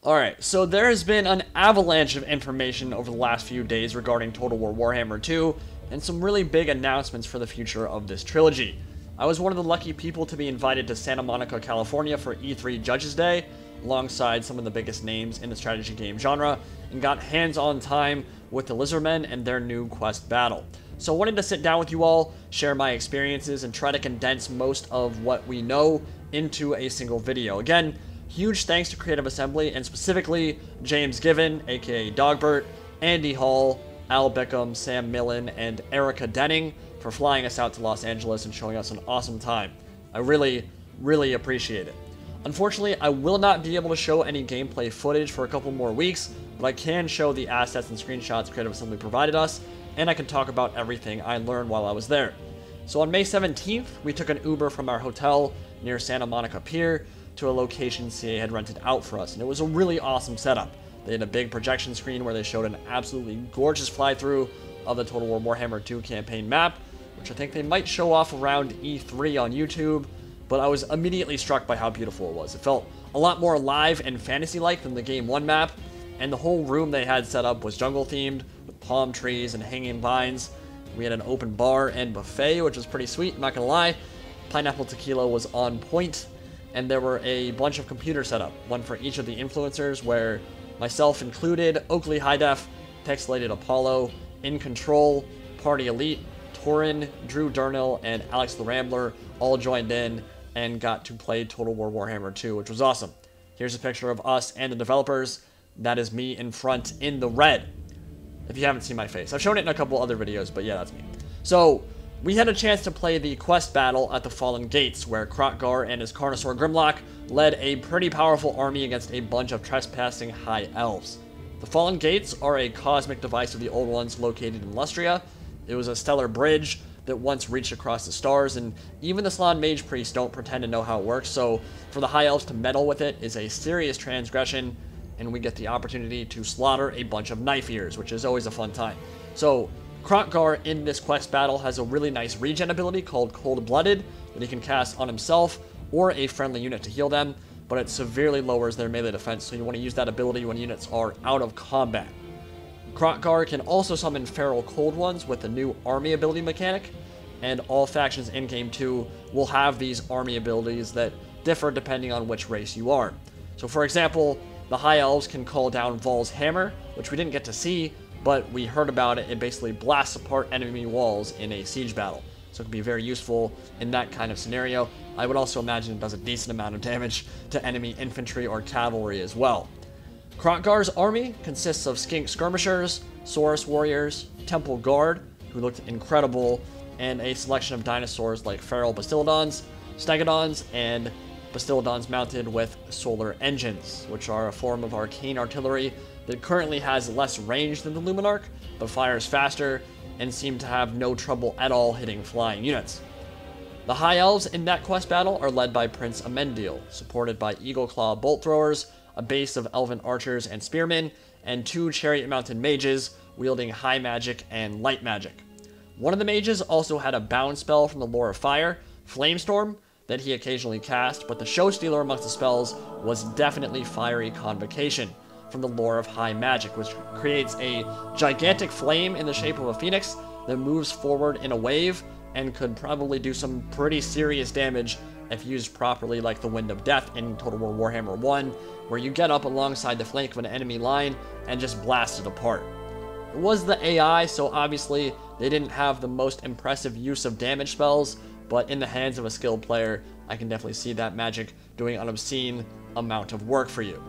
Alright, so there has been an avalanche of information over the last few days regarding Total War Warhammer 2, and some really big announcements for the future of this trilogy. I was one of the lucky people to be invited to Santa Monica, California for E3 Judges Day, alongside some of the biggest names in the strategy game genre, and got hands-on time with the Lizardmen and their new Quest Battle. So I wanted to sit down with you all, share my experiences, and try to condense most of what we know into a single video. Again, huge thanks to Creative Assembly, and specifically James Given, aka Dogbert, Andy Hall, Al Bickham, Sam Millen, and Erica Denning for flying us out to Los Angeles and showing us an awesome time. I really, really appreciate it. Unfortunately, I will not be able to show any gameplay footage for a couple more weeks, but I can show the assets and screenshots Creative Assembly provided us, and I can talk about everything I learned while I was there. So on May 17th, we took an Uber from our hotel near Santa Monica Pier to a location CA had rented out for us, and it was a really awesome setup. They had a big projection screen where they showed an absolutely gorgeous fly-through of the Total War Warhammer 2 campaign map, which I think they might show off around E3 on YouTube, but I was immediately struck by how beautiful it was. It felt a lot more alive and fantasy-like than the Game 1 map, and the whole room they had set up was jungle-themed, with palm trees and hanging vines. We had an open bar and buffet, which was pretty sweet, I'm not gonna lie. Pineapple tequila was on point, and there were a bunch of computers set up, one for each of the influencers, where myself included, Oakley High Def, Pixelated Apollo, In Control, Party Elite, Torin, Drew Durnell, and Alex the Rambler all joined in and got to play Total War Warhammer 2, which was awesome. Here's a picture of us and the developers. That is me in front in the red, if you haven't seen my face. I've shown it in a couple other videos, but yeah, that's me. So, we had a chance to play the Quest Battle at the Fallen Gates, where Krotgar and his Carnosaur Grimlock led a pretty powerful army against a bunch of trespassing High Elves. The Fallen Gates are a cosmic device of the old ones located in Lustria. It was a stellar bridge that once reached across the stars, and even the Slann Mage Priests don't pretend to know how it works, so for the High Elves to meddle with it is a serious transgression, and we get the opportunity to slaughter a bunch of Knife Ears, which is always a fun time. So, Krotgar in this Quest Battle has a really nice regen ability called Cold-Blooded that he can cast on himself or a friendly unit to heal them, but it severely lowers their melee defense, so you want to use that ability when units are out of combat. Krotgar can also summon Feral Cold Ones with the new Army ability mechanic, and all factions in Game 2 will have these Army abilities that differ depending on which race you are. So for example, the High Elves can call down Vol's Hammer, which we didn't get to see, but we heard about it. It basically blasts apart enemy walls in a siege battle, so it can be very useful in that kind of scenario. I would also imagine it does a decent amount of damage to enemy infantry or cavalry as well. Krotgar's army consists of Skink Skirmishers, Saurus Warriors, Temple Guard, who looked incredible, and a selection of dinosaurs like Feral Bastiladons, Stegodons, and Bastiladons mounted with solar engines, which are a form of arcane artillery that currently has less range than the Luminarch, but fires faster and seem to have no trouble at all hitting flying units. The High Elves in that Quest Battle are led by Prince Amendiel, supported by Eagle Claw Bolt Throwers, a base of Elven Archers and Spearmen, and 2 Chariot-mounted mages wielding High Magic and Light Magic. One of the mages also had a bound spell from the Lore of Fire, Flamestorm, that he occasionally cast, but the show stealer amongst the spells was definitely Fiery Convocation from the Lore of High Magic, which creates a gigantic flame in the shape of a phoenix that moves forward in a wave and could probably do some pretty serious damage if used properly, like the Wind of Death in Total War Warhammer 1, where you get up alongside the flank of an enemy line and just blast it apart. It was the AI, so obviously they didn't have the most impressive use of damage spells, but in the hands of a skilled player, I can definitely see that magic doing an obscene amount of work for you.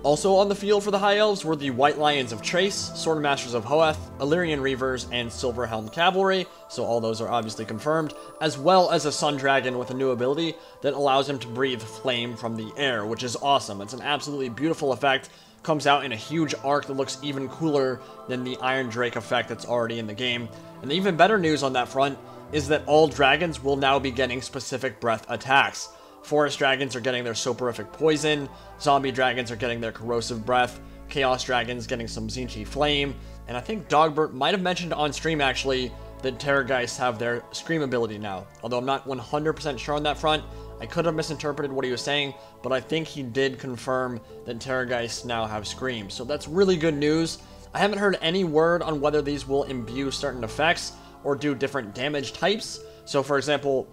Also on the field for the High Elves were the White Lions of Trace, Swordmasters of Hoeth, Illyrian Reavers, and Silverhelm Cavalry, so all those are obviously confirmed, as well as a Sun Dragon with a new ability that allows him to breathe flame from the air, which is awesome. It's an absolutely beautiful effect, comes out in a huge arc that looks even cooler than the Iron Drake effect that's already in the game. And the even better news on that front is that all dragons will now be getting specific breath attacks. Forest dragons are getting their soporific poison, zombie dragons are getting their corrosive breath, chaos dragons getting some Zinchi flame, and I think Dogbert might have mentioned on stream actually that Terrorgeists have their scream ability now. Although I'm not 100% sure on that front, I could have misinterpreted what he was saying, but I think he did confirm that Terrorgeists now have screams. So that's really good news. I haven't heard any word on whether these will imbue certain effects or do different damage types. So for example,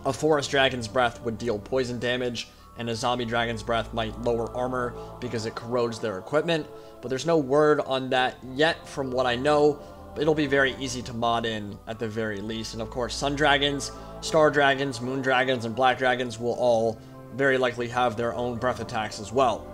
a forest dragon's breath would deal poison damage, and a zombie dragon's breath might lower armor because it corrodes their equipment. But there's no word on that yet from what I know. It'll be very easy to mod in at the very least. And of course, sun dragons, star dragons, moon dragons, and black dragons will all very likely have their own breath attacks as well.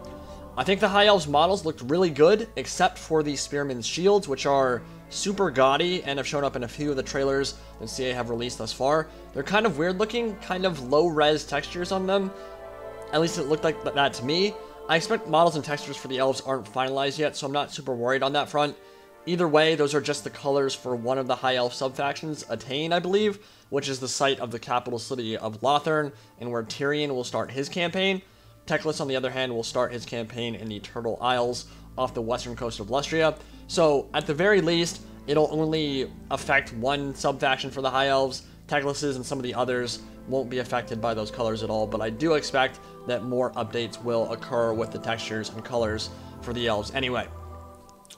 I think the High Elves models looked really good, except for the Spearman's shields, which are super gaudy and have shown up in a few of the trailers that CA have released thus far. They're kind of weird looking, kind of low-res textures on them. At least it looked like that to me. I expect models and textures for the elves aren't finalized yet, so I'm not super worried on that front. Either way, those are just the colors for one of the High Elf subfactions, Attain, I believe, which is the site of the capital city of Lothern, and where Tyrion will start his campaign. Teclis, on the other hand, will start his campaign in the Turtle Isles off the western coast of Lustria. So, at the very least, it'll only affect one subfaction for the High Elves. Teclis's and some of the others won't be affected by those colors at all, but I do expect that more updates will occur with the textures and colors for the elves anyway.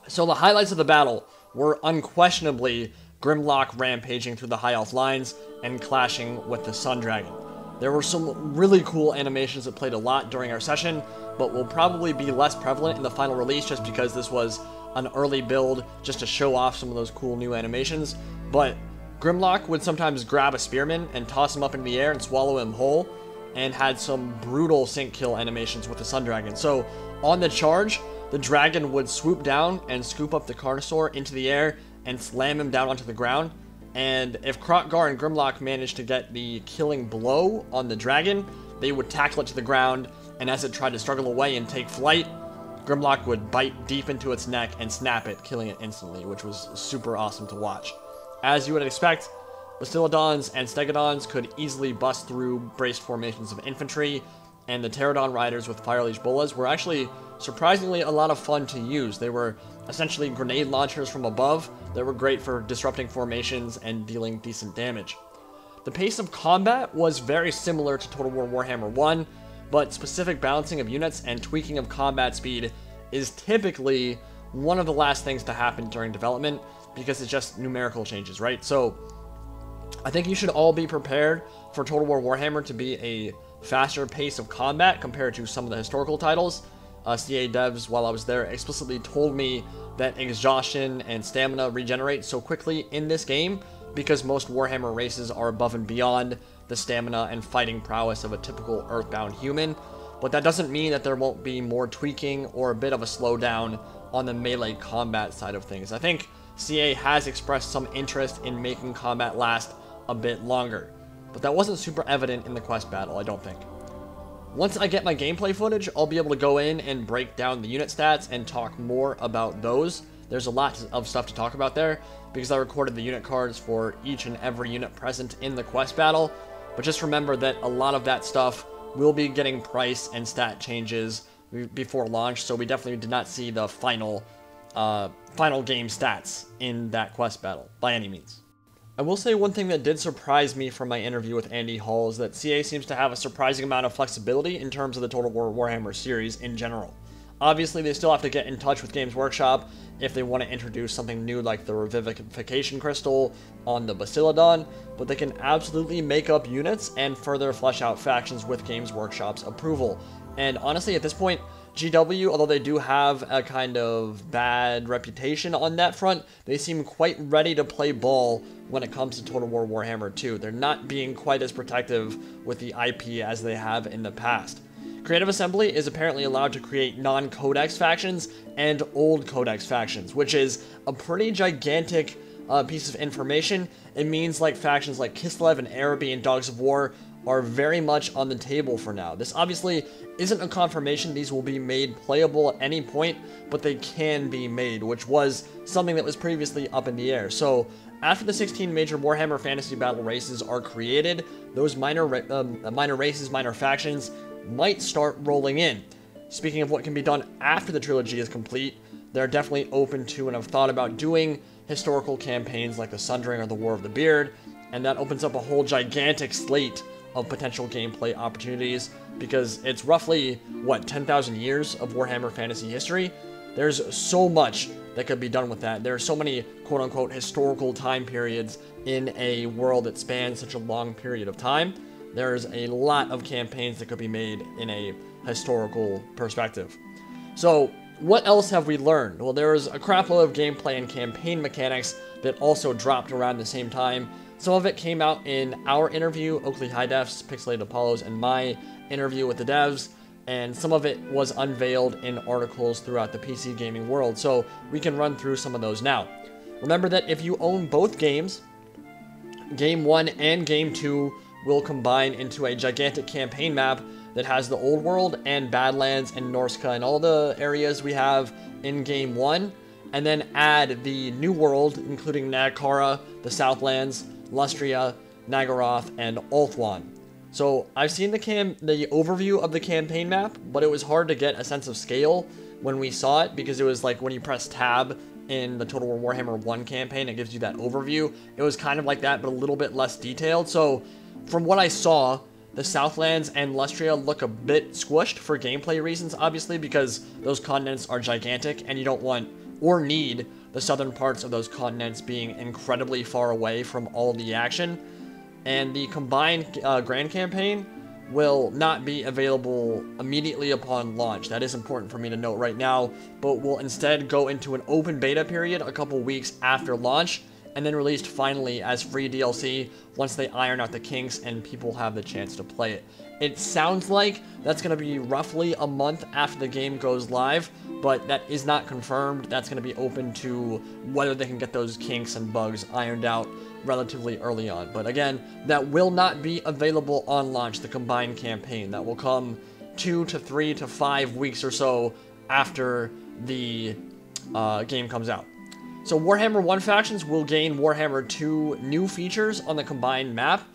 So the highlights of the battle were unquestionably Grimlock rampaging through the High Elf lines and clashing with the Sun Dragon. There were some really cool animations that played a lot during our session, but will probably be less prevalent in the final release just because this was an early build just to show off some of those cool new animations. But Grimlock would sometimes grab a spearman and toss him up in the air and swallow him whole, and had some brutal sync kill animations with the Sun Dragon. So on the charge, the dragon would swoop down and scoop up the Carnosaur into the air and slam him down onto the ground. And if Krokgar and Grimlock managed to get the killing blow on the dragon, they would tackle it to the ground, and as it tried to struggle away and take flight, Grimlock would bite deep into its neck and snap it, killing it instantly, which was super awesome to watch. As you would expect, Bastiladons and Stegodons could easily bust through braced formations of infantry, and the Pterodon riders with Fire Leash Bolas were actually surprisingly a lot of fun to use. They were essentially grenade launchers from above that were great for disrupting formations and dealing decent damage. The pace of combat was very similar to Total War Warhammer 1, but specific balancing of units and tweaking of combat speed is typically one of the last things to happen during development because it's just numerical changes, right? So I think you should all be prepared for Total War Warhammer to be a faster pace of combat compared to some of the historical titles. CA devs, while I was there, explicitly told me that exhaustion and stamina regenerate so quickly in this game because most Warhammer races are above and beyond the stamina and fighting prowess of a typical Earthbound human. But that doesn't mean that there won't be more tweaking or a bit of a slowdown on the melee combat side of things. I think CA has expressed some interest in making combat last a bit longer, but that wasn't super evident in the quest battle, I don't think. Once I get my gameplay footage, I'll be able to go in and break down the unit stats and talk more about those. There's a lot of stuff to talk about there, because I recorded the unit cards for each and every unit present in the quest battle, but just remember that a lot of that stuff will be getting price and stat changes before launch, so we definitely did not see the final game stats in that quest battle, by any means. I will say one thing that did surprise me from my interview with Andy Hall is that CA seems to have a surprising amount of flexibility in terms of the Total War Warhammer series in general. Obviously, they still have to get in touch with Games Workshop if they want to introduce something new like the Revivification Crystal on the Bastiladon, but they can absolutely make up units and further flesh out factions with Games Workshop's approval. And honestly, at this point, GW, although they do have a kind of bad reputation on that front, they seem quite ready to play ball when it comes to Total War Warhammer 2. They're not being quite as protective with the IP as they have in the past. Creative Assembly is apparently allowed to create non-codex factions and old codex factions, which is a pretty gigantic piece of information. It means like factions like Kislev and Araby and Dogs of War are very much on the table for now. This obviously isn't a confirmation these will be made playable at any point, but they can be made, which was something that was previously up in the air. So after the 16 major Warhammer Fantasy Battle races are created, those minor races, minor factions, might start rolling in. Speaking of what can be done after the trilogy is complete, they're definitely open to and have thought about doing historical campaigns like the Sundering or the War of the Beard, and that opens up a whole gigantic slate of potential gameplay opportunities, because it's roughly, what, 10,000 years of Warhammer Fantasy history? There's so much that could be done with that. There are so many quote-unquote historical time periods in a world that spans such a long period of time. There's a lot of campaigns that could be made in a historical perspective. So, what else have we learned? Well, there was a crapload of gameplay and campaign mechanics that also dropped around the same time. Some of it came out in our interview, Oakley High Defs, Pixelated Apollos, and my interview with the devs, and some of it was unveiled in articles throughout the PC gaming world, so we can run through some of those now. Remember that if you own both games, Game 1 and Game 2 will combine into a gigantic campaign map that has the Old World and Badlands and Norsca and all the areas we have in Game 1, and then add the New World, including Nagkara, the Southlands, Lustria, Nagaroth, and Ulthuan. So I've seen the overview of the campaign map, but it was hard to get a sense of scale when we saw it, because it was like when you press tab in the Total War Warhammer 1 campaign, it gives you that overview. It was kind of like that, but a little bit less detailed. So from what I saw, the Southlands and Lustria look a bit squished for gameplay reasons, obviously, because those continents are gigantic, and you don't want or need the southern parts of those continents being incredibly far away from all the action. And the combined Grand Campaign will not be available immediately upon launch. That is important for me to note right now, but will instead go into an open beta period a couple weeks after launch, and then released finally as free DLC once they iron out the kinks and people have the chance to play it. It sounds like that's going to be roughly a month after the game goes live, but that is not confirmed. That's going to be open to whether they can get those kinks and bugs ironed out relatively early on. But again, that will not be available on launch, the combined campaign. That will come 2 to 3 to 5 weeks or so after the game comes out. So Warhammer 1 factions will gain Warhammer 2 new features on the combined map,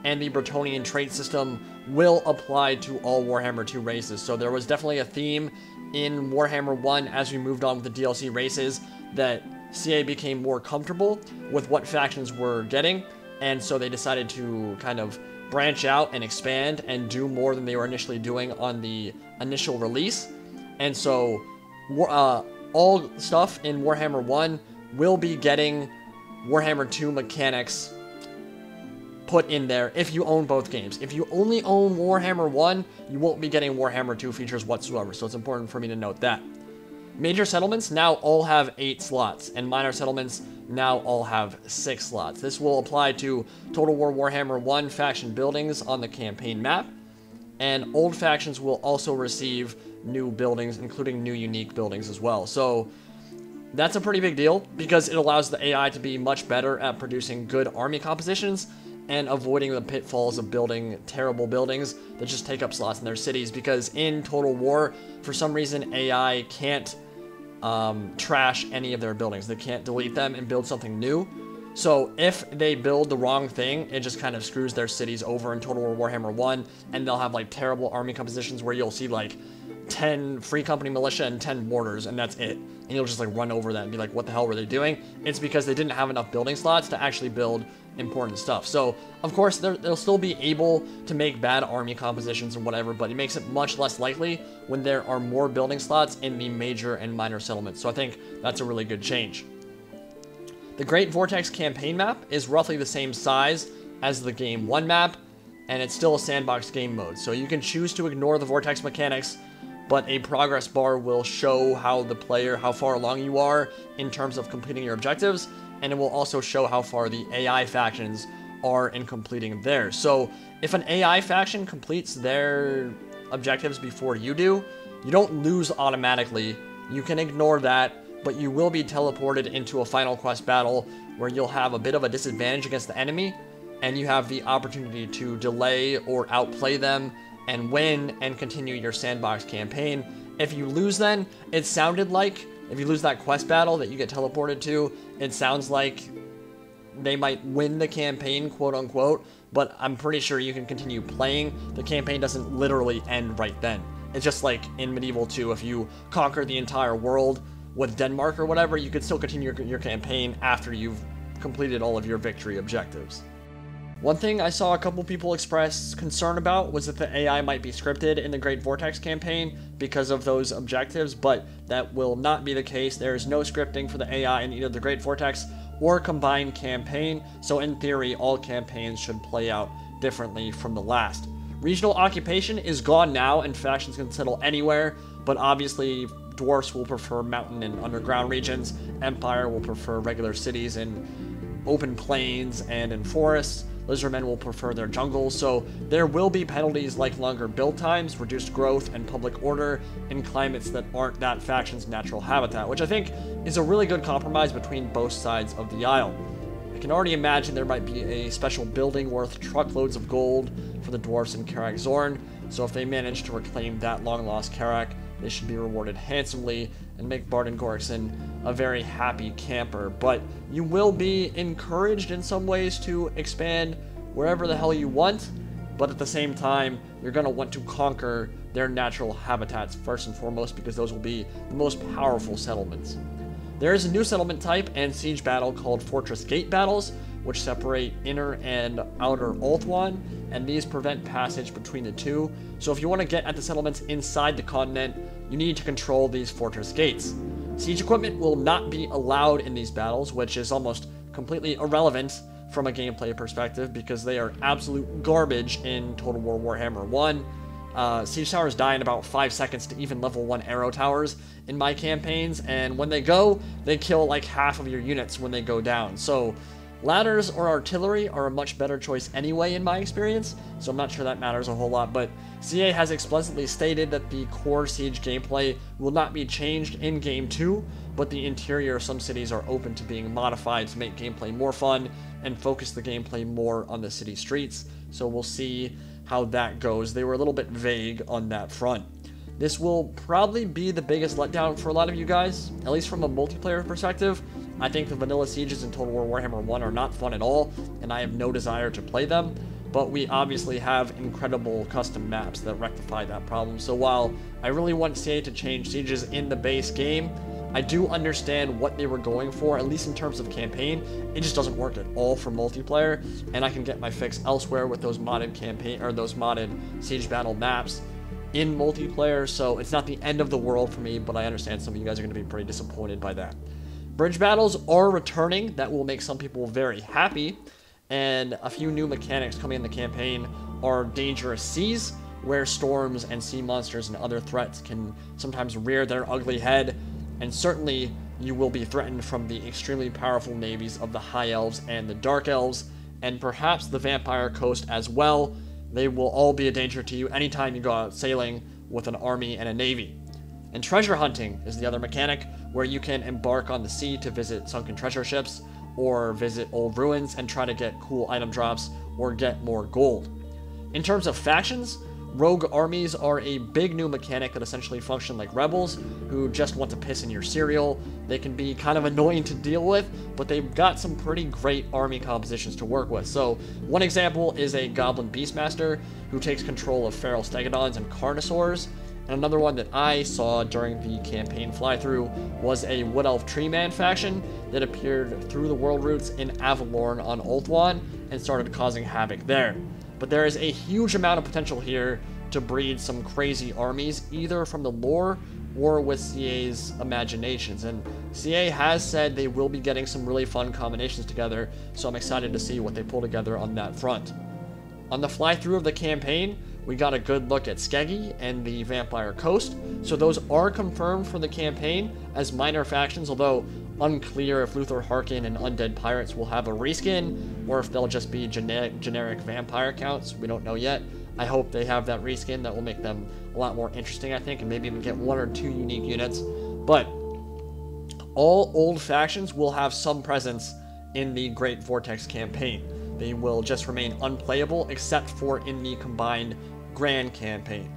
and the Bretonnian trait system will apply to all Warhammer 2 races. So there was definitely a theme in Warhammer 1 as we moved on with the DLC races that CA became more comfortable with what factions were getting, and so they decided to kind of branch out and expand and do more than they were initially doing on the initial release. And so all stuff in Warhammer 1 will be getting Warhammer 2 mechanics put in there if you own both games. If you only own Warhammer 1, you won't be getting Warhammer 2 features whatsoever, so it's important for me to note that. Major settlements now all have 8 slots, and minor settlements now all have 6 slots. This will apply to Total War Warhammer 1 faction buildings on the campaign map, and old factions will also receive new buildings, including new unique buildings as well. So that's a pretty big deal, because it allows the AI to be much better at producing good army compositions and avoiding the pitfalls of building terrible buildings that just take up slots in their cities, because in Total War, for some reason, AI can't trash any of their buildings. They can't delete them and build something new. So if they build the wrong thing, it just kind of screws their cities over in Total War Warhammer 1, and they'll have like terrible army compositions where you'll see like 10 Free Company militia and 10 mortars, and that's it. And you'll just like run over that and be like, what the hell were they doing? It's because they didn't have enough building slots to actually build important stuff. So of course they'll still be able to make bad army compositions and whatever, but it makes it much less likely when there are more building slots in the major and minor settlements. So I think that's a really good change. The Great Vortex campaign map is roughly the same size as the Game 1 map, and it's still a sandbox game mode. So you can choose to ignore the Vortex mechanics, but a progress bar will show how far along you are in terms of completing your objectives, and it will also show how far the AI factions are in completing theirs. So if an AI faction completes their objectives before you do, you don't lose automatically. You can ignore that, but you will be teleported into a final quest battle where you'll have a bit of a disadvantage against the enemy, and you have the opportunity to delay or outplay them and win and continue your sandbox campaign. If you lose then, it sounded like, if you lose that quest battle that you get teleported to, it sounds like they might win the campaign, quote unquote, but I'm pretty sure you can continue playing. The campaign doesn't literally end right then. It's just like in Medieval 2, if you conquer the entire world with Denmark or whatever, you could still continue your campaign after you've completed all of your victory objectives. One thing I saw a couple people express concern about was that the AI might be scripted in the Great Vortex campaign because of those objectives, but that will not be the case. There is no scripting for the AI in either the Great Vortex or combined campaign, so in theory, all campaigns should play out differently from the last. Regional occupation is gone now, and factions can settle anywhere, but obviously dwarfs will prefer mountain and underground regions, Empire will prefer regular cities in open plains and in forests, Lizardmen will prefer their jungles, so there will be penalties like longer build times, reduced growth, and public order in climates that aren't that faction's natural habitat, which I think is a really good compromise between both sides of the aisle. I can already imagine there might be a special building worth truckloads of gold for the dwarves in Karak Zorn, so if they manage to reclaim that long-lost Karak, they should be rewarded handsomely and make Barden Gorkson a very happy camper. But you will be encouraged in some ways to expand wherever the hell you want, but at the same time, you're going to want to conquer their natural habitats first and foremost, because those will be the most powerful settlements. There is a new settlement type and siege battle called Fortress Gate Battles, which separate inner and outer Ulthuan, and these prevent passage between the two. So if you want to get at the settlements inside the continent, you need to control these fortress gates. Siege equipment will not be allowed in these battles, which is almost completely irrelevant from a gameplay perspective because they are absolute garbage in Total War Warhammer 1. Siege towers die in about 5 seconds to even level 1 arrow towers in my campaigns, and when they go, they kill like half of your units when they go down. So ladders or artillery are a much better choice anyway in my experience, so I'm not sure that matters a whole lot, but CA has explicitly stated that the core siege gameplay will not be changed in Game 2, but the interior of some cities are open to being modified to make gameplay more fun and focus the gameplay more on the city streets, so we'll see how that goes. They were a little bit vague on that front. This will probably be the biggest letdown for a lot of you guys, at least from a multiplayer perspective. I think the vanilla sieges in Total War Warhammer 1 are not fun at all, and I have no desire to play them, but we obviously have incredible custom maps that rectify that problem. So while I really want CA to change sieges in the base game, I do understand what they were going for, at least in terms of campaign. It just doesn't work at all for multiplayer, and I can get my fix elsewhere with those modded campaign or those modded siege battle maps in multiplayer, so it's not the end of the world for me, but I understand some of you guys are going to be pretty disappointed by that. Bridge battles are returning. That will make some people very happy, and a few new mechanics coming in the campaign are dangerous seas, where storms and sea monsters and other threats can sometimes rear their ugly head, and certainly you will be threatened from the extremely powerful navies of the High Elves and the Dark Elves, and perhaps the Vampire Coast as well. They will all be a danger to you anytime you go out sailing with an army and a navy. And treasure hunting is the other mechanic, where you can embark on the sea to visit sunken treasure ships, or visit old ruins and try to get cool item drops, or get more gold. In terms of factions, rogue armies are a big new mechanic that essentially function like rebels, who just want to piss in your cereal. They can be kind of annoying to deal with, but they've got some pretty great army compositions to work with. So one example is a Goblin Beastmaster, who takes control of feral stegodons and carnosaurs. And another one that I saw during the campaign fly-through was a Wood Elf Treeman faction that appeared through the world routes in Avalorn on Ulthuan and started causing havoc there. But there is a huge amount of potential here to breed some crazy armies, either from the lore or with CA's imaginations. And CA has said they will be getting some really fun combinations together, so I'm excited to see what they pull together on that front. On the fly-through of the campaign, we got a good look at Sketchy and the Vampire Coast, so those are confirmed for the campaign as minor factions, although unclear if Luthor Harkin and Undead Pirates will have a reskin, or if they'll just be generic vampire counts. We don't know yet. I hope they have that reskin. That will make them a lot more interesting, I think, and maybe even get 1 or 2 unique units. But all old factions will have some presence in the Great Vortex campaign. They will just remain unplayable except for in the combined Grand campaign.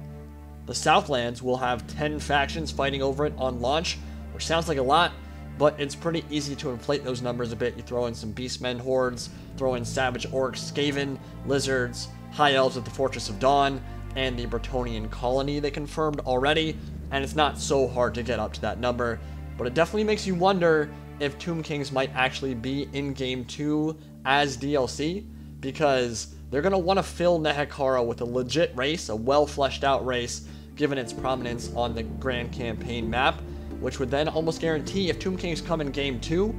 The Southlands will have 10 factions fighting over it on launch, which sounds like a lot, but it's pretty easy to inflate those numbers a bit. You throw in some Beastmen hordes, throw in Savage Orcs, Skaven, Lizards, High Elves at the Fortress of Dawn, and the Bretonnian colony they confirmed already, and it's not so hard to get up to that number, but it definitely makes you wonder if Tomb Kings might actually be in Game 2 as DLC, because they're going to want to fill Nehekara with a legit race, a well fleshed out race, given its prominence on the Grand Campaign map, which would then almost guarantee, if Tomb Kings come in Game 2,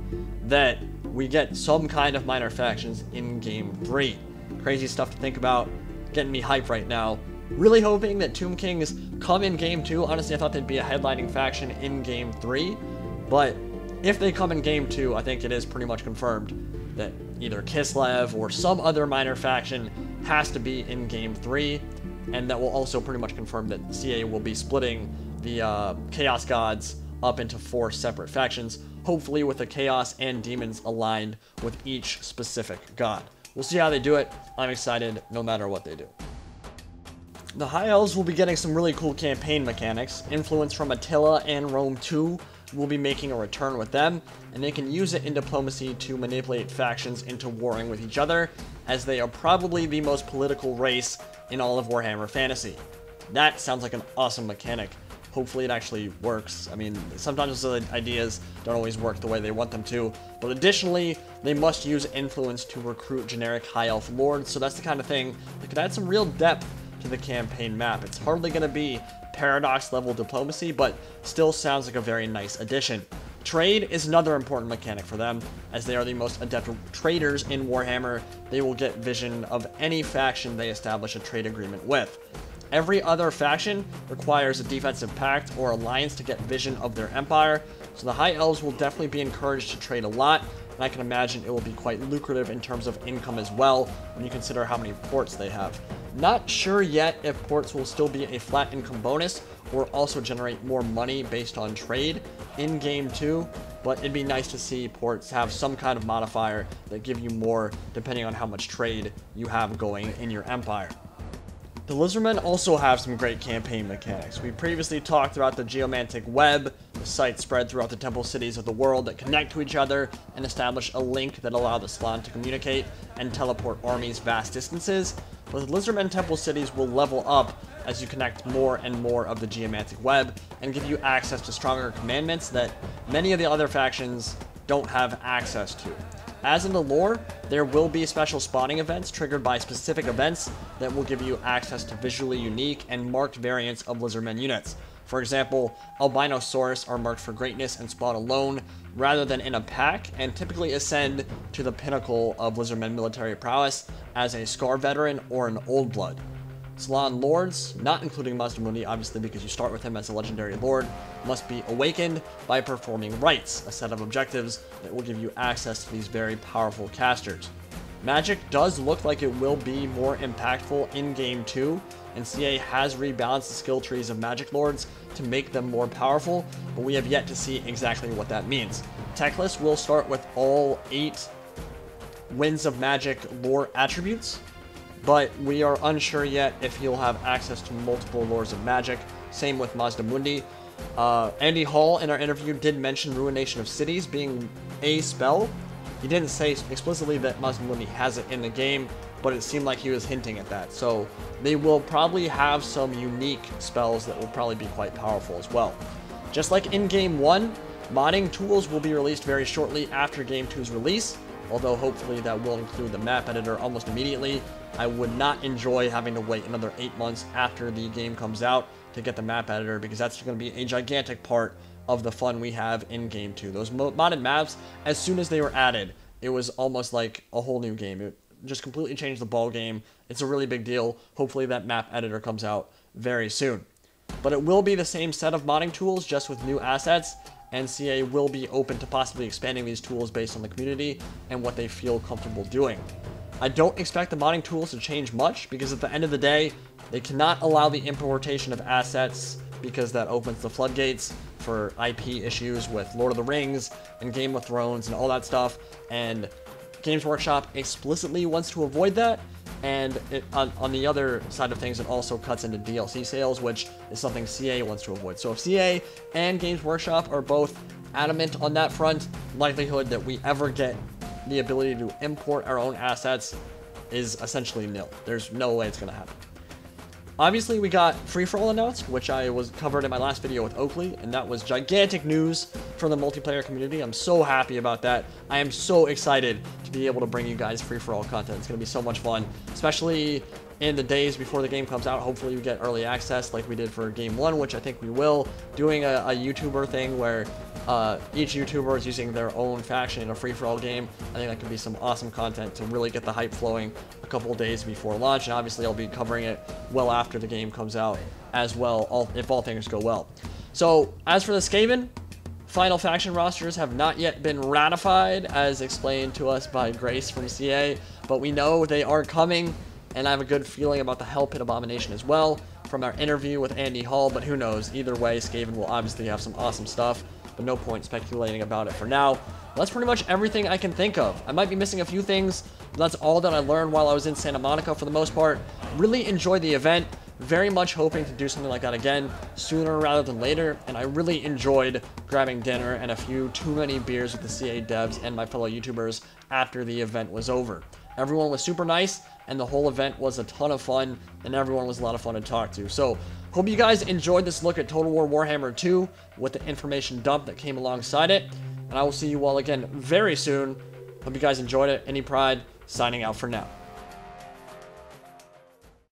that we get some kind of minor factions in Game 3. Crazy stuff to think about, getting me hyped right now. Really hoping that Tomb Kings come in Game 2. Honestly, I thought they'd be a headlining faction in Game 3, but if they come in Game 2, I think it is pretty much confirmed that either Kislev or some other minor faction has to be in Game 3, and that will also pretty much confirm that CA will be splitting the Chaos Gods up into 4 separate factions, hopefully with the Chaos and Demons aligned with each specific god. We'll see how they do it. I'm excited no matter what they do. The High Elves will be getting some really cool campaign mechanics. Influence from Attila and Rome 2 will be making a return with them, and they can use it in diplomacy to manipulate factions into warring with each other, as they are probably the most political race in all of Warhammer Fantasy. That sounds like an awesome mechanic. Hopefully it actually works. I mean, sometimes the ideas don't always work the way they want them to, but additionally, they must use influence to recruit generic High Elf Lords, so that's the kind of thing that could add some real depth to the campaign map. It's hardly going to be Paradox level diplomacy, but still sounds like a very nice addition. Trade is another important mechanic for them, as they are the most adept traders in Warhammer. They will get vision of any faction they establish a trade agreement with. Every other faction requires a defensive pact or alliance to get vision of their empire, so the High Elves will definitely be encouraged to trade a lot, and I can imagine it will be quite lucrative in terms of income as well, when you consider how many ports they have. Not sure yet if ports will still be a flat income bonus, or also generate more money based on trade in Game 2, but it'd be nice to see ports have some kind of modifier that give you more depending on how much trade you have going in your empire. The Lizardmen also have some great campaign mechanics. We previously talked about the Geomantic Web, the sites spread throughout the temple cities of the world that connect to each other and establish a link that allow the Slann to communicate and teleport armies vast distances. But the Lizardmen temple cities will level up as you connect more and more of the Geomantic Web and give you access to stronger commandments that many of the other factions don't have access to. As in the lore, there will be special spawning events triggered by specific events that will give you access to visually unique and marked variants of Lizardmen units. For example, Albinosaurus are marked for greatness and spawn alone rather than in a pack, and typically ascend to the pinnacle of Lizardmen military prowess as a Scar veteran or an Old Blood. Slann Lords, not including Mazdamundi obviously because you start with him as a legendary lord, must be awakened by performing rites, a set of objectives that will give you access to these very powerful casters. Magic does look like it will be more impactful in Game 2, and CA has rebalanced the skill trees of Magic Lords to make them more powerful, but we have yet to see exactly what that means. Techlist will start with all 8 Winds of Magic lore attributes, but we are unsure yet if he'll have access to multiple Lords of Magic. Same with Mazdamundi. Andy Hall in our interview did mention Ruination of Cities being a spell. He didn't say explicitly that Mazdamundi has it in the game, but it seemed like he was hinting at that. So they will probably have some unique spells that will probably be quite powerful as well. Just like in Game 1, modding tools will be released very shortly after Game 2's release, although hopefully that will include the map editor almost immediately. I would not enjoy having to wait another 8 months after the game comes out to get the map editor, because that's going to be a gigantic part of the fun we have in Game 2. Those modded maps, as soon as they were added, it was almost like a whole new game. It just completely changed the ball game. It's a really big deal. Hopefully that map editor comes out very soon. But it will be the same set of modding tools, just with new assets, and CA will be open to possibly expanding these tools based on the community and what they feel comfortable doing. I don't expect the modding tools to change much, because at the end of the day, they cannot allow the importation of assets, because that opens the floodgates for IP issues with Lord of the Rings and Game of Thrones and all that stuff, and Games Workshop explicitly wants to avoid that, and on the other side of things, it also cuts into DLC sales, which is something CA wants to avoid. So if CA and Games Workshop are both adamant on that front, likelihood that we ever get the ability to import our own assets is essentially nil. There's no way it's going to happen. Obviously, we got free-for-all announced, which I was covered in my last video with Oakley, and that was gigantic news for the multiplayer community. I'm so happy about that. I am so excited to be able to bring you guys free-for-all content. It's going to be so much fun, especially in the days before the game comes out. Hopefully we get early access like we did for Game 1, which I think we will. Doing a YouTuber thing where each YouTuber is using their own faction in a free-for-all game. I think that could be some awesome content to really get the hype flowing a couple days before launch, and obviously I'll be covering it well after the game comes out as well, if all things go well. So, as for the Skaven, final faction rosters have not yet been ratified, as explained to us by Grace from CA, but we know they are coming, and I have a good feeling about the Hell Pit Abomination as well from our interview with Andy Hall, but who knows. Either way, Skaven will obviously have some awesome stuff, but no point speculating about it for now. That's pretty much everything I can think of. I might be missing a few things, but that's all that I learned while I was in Santa Monica for the most part. Really enjoyed the event. Very much hoping to do something like that again sooner rather than later, and I really enjoyed grabbing dinner and a few too many beers with the CA devs and my fellow YouTubers after the event was over. Everyone was super nice, and the whole event was a ton of fun, and everyone was a lot of fun to talk to. So, hope you guys enjoyed this look at Total War Warhammer 2 with the information dump that came alongside it, and I will see you all again very soon. Hope you guys enjoyed it. Indypride, signing out for now.